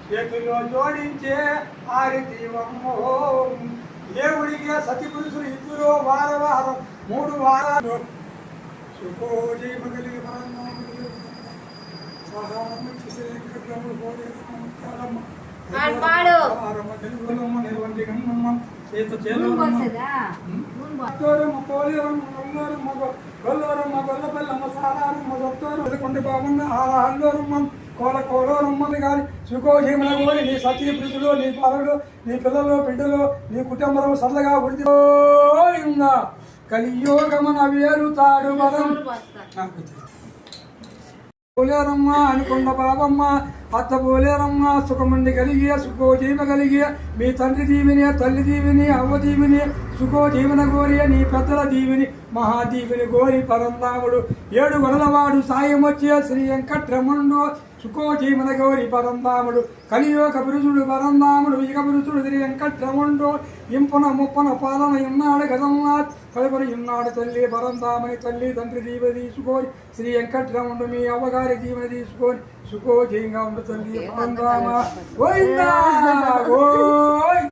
చేతుల్లో జోడించే ఆరిదీవమ్మో దేవుడికి సతి పురుషులు ఇద్దరు వారం 3 వారాలు సుఖోజీ మగలి కోలమ్మ గారి సుఖోజీమన కోరి నీ సతీ పురుషులు నీ పాలలు నీ పిల్లలు బిడ్డలు నీ కుటుంబం సరళగా ఉందా కలియోగమన వేరుతాడు బలం పోలేరమ్మ అనుకున్న బాబమ్మ అత్త పోలేరమ్మ సుఖమండి కలిగి సుఖోజీమ కలిగి మీ తండ్రి దీవిని తల్లి దీవిని అవ్వ దీవిని సుఖోజీవన గోరి నీ పెద్దల దీవిని మహాదీవిని గోరి పరందాముడు 7 గొడలవాడు సాయం వచ్చే శ్రీ వెంకట్రమణుడు సుఖోజీవన గౌరి పరందాముడు కలియోక పురుషుడు పరందాముడు ఇక పురుషుడు శ్రీ వెంకట్రమణుడు ఇంపున ముప్పన పాలన ఉన్నాడు కదమ్మా కలుపని ఉన్నాడు తల్లి పరందామని తల్లి తండ్రి దీవె తీసుకోని శ్రీ వెంకట్రమణుడు మీ అవ్వగారి దీవెన తీసుకొని సుఖోజీయంగా ఉండు తల్లి పరందామ